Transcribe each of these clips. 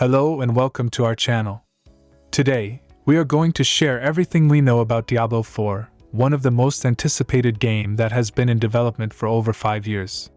Hello and welcome to our channel. Today, we are going to share everything we know about Diablo 4, one of the most anticipated game that has been in development for over 5 years.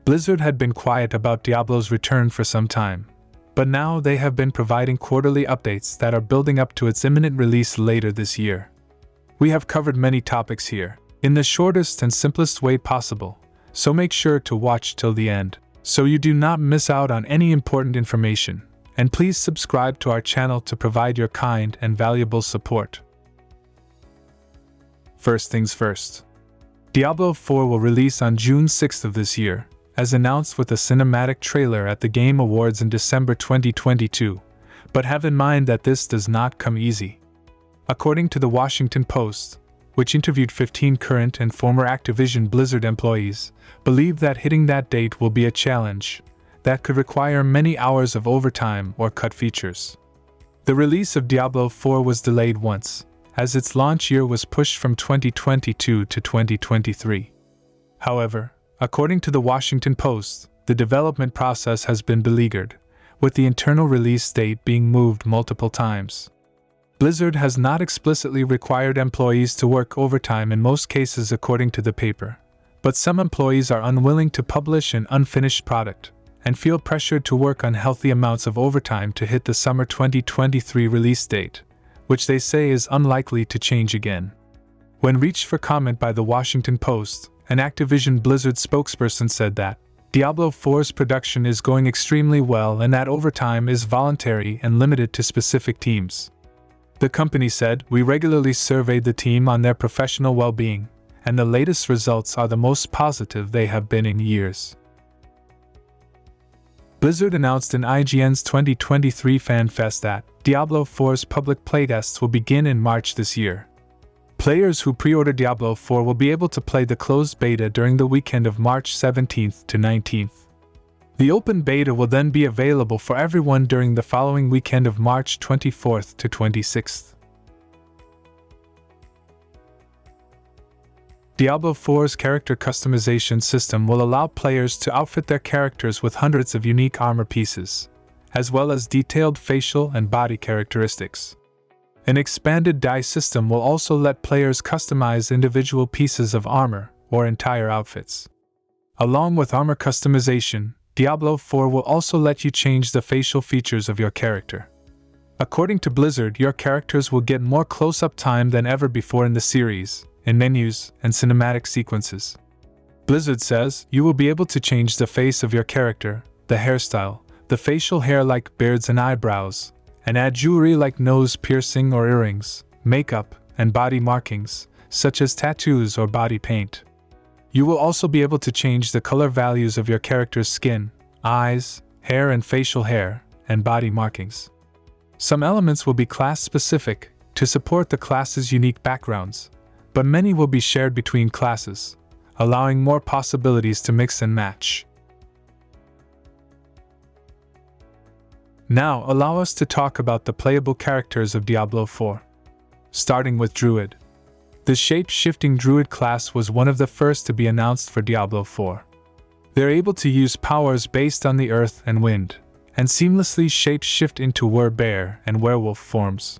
Blizzard had been quiet about Diablo's return for some time, but now they have been providing quarterly updates that are building up to its imminent release later this year. We have covered many topics here, in the shortest and simplest way possible, so make sure to watch till the end, so you do not miss out on any important information. And please subscribe to our channel to provide your kind and valuable support. First things first. Diablo 4 will release on June 6th of this year, as announced with a cinematic trailer at the Game Awards in December 2022, but have in mind that this does not come easy. According to the Washington Post, which interviewed 15 current and former Activision Blizzard employees, believe that hitting that date will be a challenge that could require many hours of overtime or cut features. The release of Diablo 4 was delayed once, as its launch year was pushed from 2022 to 2023. However, according to the Washington Post, the development process has been beleaguered, with the internal release date being moved multiple times. Blizzard has not explicitly required employees to work overtime in most cases according to the paper, but some employees are unwilling to publish an unfinished product and feel pressured to work unhealthy amounts of overtime to hit the summer 2023 release date, which they say is unlikely to change again. When reached for comment by the Washington Post, an Activision Blizzard spokesperson said that Diablo 4's production is going extremely well and that overtime is voluntary and limited to specific teams. The company said, "We regularly surveyed the team on their professional well-being, and the latest results are the most positive they have been in years." Blizzard announced in IGN's 2023 Fan Fest that Diablo 4's public playtests will begin in March this year. Players who pre-order Diablo 4 will be able to play the closed beta during the weekend of March 17th to 19th. The open beta will then be available for everyone during the following weekend of March 24th to 26th. Diablo 4's character customization system will allow players to outfit their characters with hundreds of unique armor pieces, as well as detailed facial and body characteristics. An expanded die system will also let players customize individual pieces of armor or entire outfits. Along with armor customization, Diablo 4 will also let you change the facial features of your character. According to Blizzard, your characters will get more close-up time than ever before in the series, in menus and cinematic sequences. Blizzard says you will be able to change the face of your character, the hairstyle, the facial hair like beards and eyebrows, and add jewelry like nose piercing or earrings, makeup, and body markings, such as tattoos or body paint. You will also be able to change the color values of your character's skin, eyes, hair and facial hair, and body markings. Some elements will be class-specific to support the class's unique backgrounds, but many will be shared between classes, allowing more possibilities to mix and match. Now, allow us to talk about the playable characters of Diablo 4. Starting with Druid. The shape-shifting Druid class was one of the first to be announced for Diablo 4. They're able to use powers based on the earth and wind, and seamlessly shape-shift into were-bear and werewolf forms.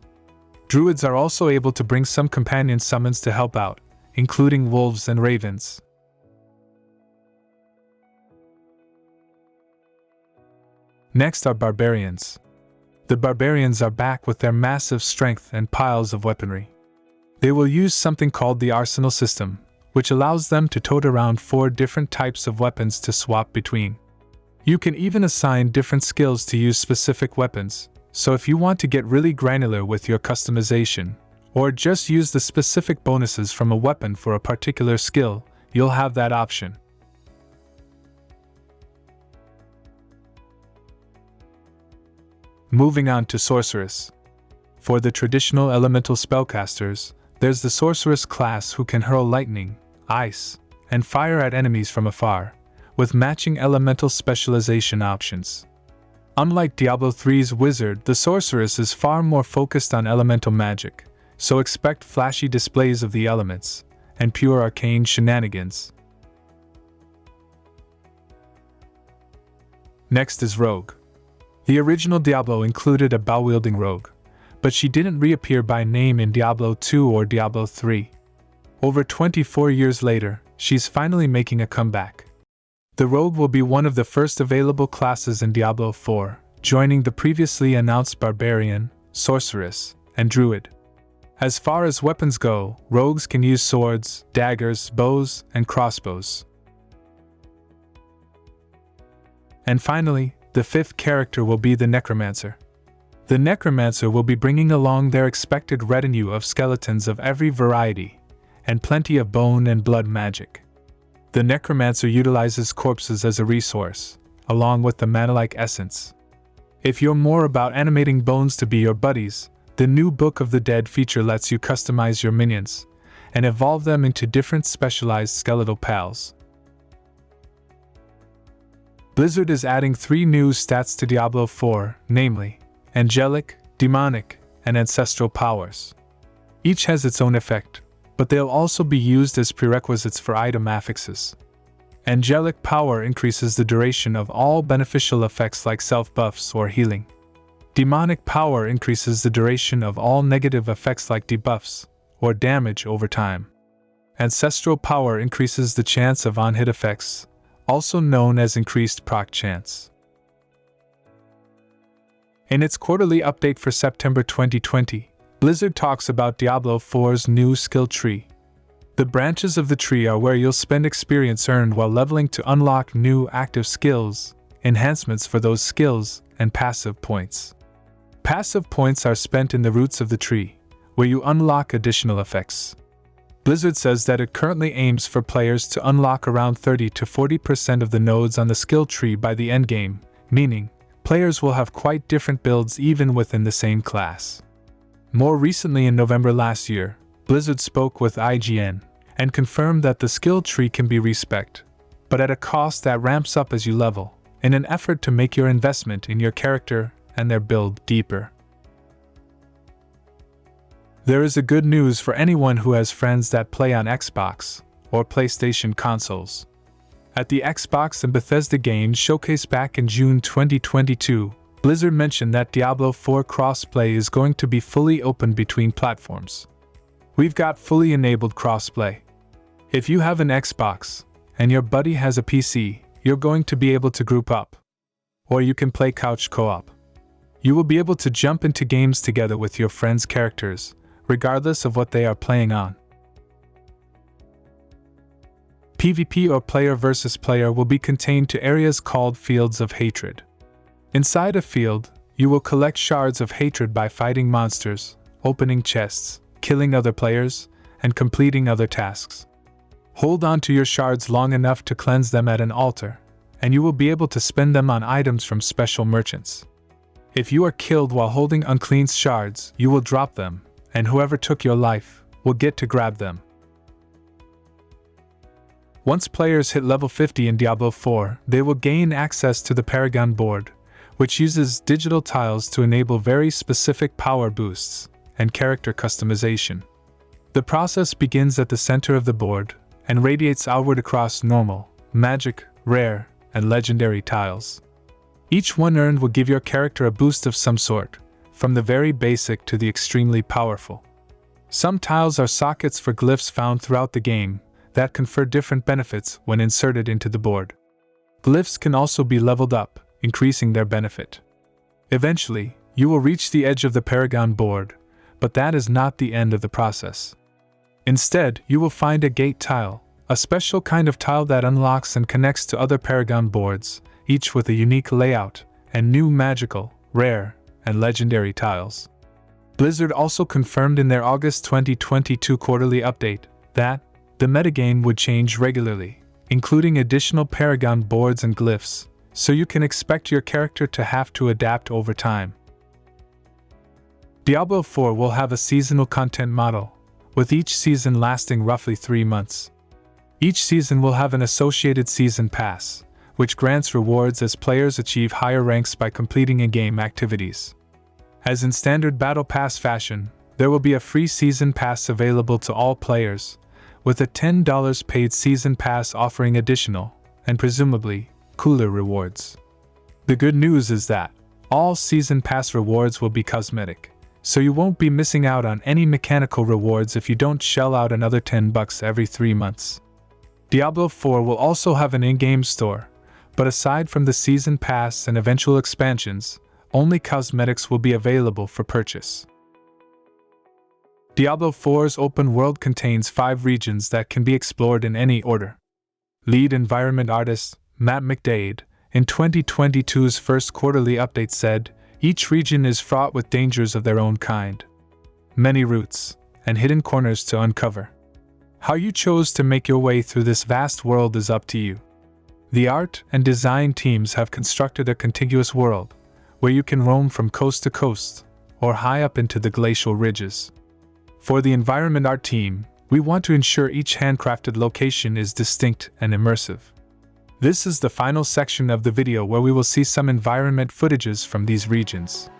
Druids are also able to bring some companion summons to help out, including wolves and ravens. Next are Barbarians. The Barbarians are back with their massive strength and piles of weaponry. They will use something called the Arsenal system, which allows them to tote around 4 different types of weapons to swap between. You can even assign different skills to use specific weapons, so if you want to get really granular with your customization, or just use the specific bonuses from a weapon for a particular skill, you'll have that option. Moving on to Sorceress. For the traditional elemental spellcasters, there's the Sorceress class who can hurl lightning, ice, and fire at enemies from afar, with matching elemental specialization options. Unlike Diablo 3's Wizard, the Sorceress is far more focused on elemental magic, so expect flashy displays of the elements, and pure arcane shenanigans. Next is Rogue. The original Diablo included a bow-wielding rogue, but she didn't reappear by name in Diablo 2 or Diablo 3. Over 24 years later, she's finally making a comeback. The rogue will be one of the first available classes in Diablo 4, joining the previously announced Barbarian, Sorceress, and Druid. As far as weapons go, rogues can use swords, daggers, bows, and crossbows. And finally, the fifth character will be the Necromancer. The Necromancer will be bringing along their expected retinue of skeletons of every variety, and plenty of bone and blood magic. The Necromancer utilizes corpses as a resource, along with the mana-like essence. If you're more about animating bones to be your buddies, the new Book of the Dead feature lets you customize your minions, and evolve them into different specialized skeletal pals. Blizzard is adding 3 new stats to Diablo 4, namely, Angelic, Demonic, and Ancestral powers. Each has its own effect, but they'll also be used as prerequisites for item affixes. Angelic power increases the duration of all beneficial effects like self-buffs or healing. Demonic power increases the duration of all negative effects like debuffs or damage over time. Ancestral power increases the chance of on-hit effects, also known as increased proc chance. In its quarterly update for September 2020, Blizzard talks about Diablo 4's new skill tree. The branches of the tree are where you'll spend experience earned while leveling to unlock new active skills, enhancements for those skills, and passive points. Passive points are spent in the roots of the tree, where you unlock additional effects. Blizzard says that it currently aims for players to unlock around 30 to 40% of the nodes on the skill tree by the endgame, meaning players will have quite different builds even within the same class. More recently in November last year, Blizzard spoke with IGN and confirmed that the skill tree can be respec'd, but at a cost that ramps up as you level, in an effort to make your investment in your character and their build deeper. There is a good news for anyone who has friends that play on Xbox or PlayStation consoles. At the Xbox and Bethesda Games Showcase back in June 2022, Blizzard mentioned that Diablo 4 crossplay is going to be fully open between platforms. We've got fully enabled crossplay. If you have an Xbox and your buddy has a PC, you're going to be able to group up. Or you can play couch co-op. You will be able to jump into games together with your friends' characters, regardless of what they are playing on. PvP or player versus player will be contained to areas called Fields of Hatred. Inside a field, you will collect shards of hatred by fighting monsters, opening chests, killing other players, and completing other tasks. Hold on to your shards long enough to cleanse them at an altar, and you will be able to spend them on items from special merchants. If you are killed while holding unclean shards, you will drop them, and whoever took your life will get to grab them. Once players hit level 50 in Diablo 4, they will gain access to the Paragon board, which uses digital tiles to enable very specific power boosts and character customization. The process begins at the center of the board and radiates outward across normal, magic, rare, and legendary tiles. Each one earned will give your character a boost of some sort, from the very basic to the extremely powerful. Some tiles are sockets for glyphs found throughout the game that confer different benefits when inserted into the board. Glyphs can also be leveled up, increasing their benefit. Eventually, you will reach the edge of the Paragon board, but that is not the end of the process. Instead, you will find a gate tile, a special kind of tile that unlocks and connects to other Paragon boards, each with a unique layout and new magical, rare, and legendary tiles. Blizzard also confirmed in their August 2022 quarterly update that the metagame would change regularly, including additional Paragon boards and glyphs, so you can expect your character to have to adapt over time. Diablo 4 will have a seasonal content model, with each season lasting roughly 3 months. Each season will have an associated season pass, which grants rewards as players achieve higher ranks by completing in-game activities. As in standard Battle Pass fashion, there will be a free season pass available to all players, with a $10 paid season pass offering additional, and presumably, cooler rewards. The good news is that, All Season Pass rewards will be cosmetic, so you won't be missing out on any mechanical rewards if you don't shell out another $10 every 3 months. Diablo 4 will also have an in-game store, but aside from the Season Pass and eventual expansions, only cosmetics will be available for purchase. Diablo 4's open world contains 5 regions that can be explored in any order. Lead environment artist, Matt McDade, in 2022's first quarterly update said, each region is fraught with dangers of their own kind. Many routes and hidden corners to uncover. How you chose to make your way through this vast world is up to you. The art and design teams have constructed a contiguous world, where you can roam from coast to coast, or high up into the glacial ridges. For the environment art team, we want to ensure each handcrafted location is distinct and immersive. This is the final section of the video where we will see some environment footages from these regions.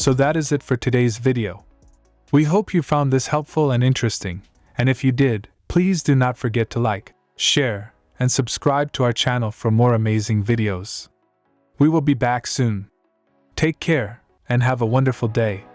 So that is it for today's video. We hope you found this helpful and interesting, and if you did, please do not forget to like, share, and subscribe to our channel for more amazing videos. We will be back soon. Take care, and have a wonderful day.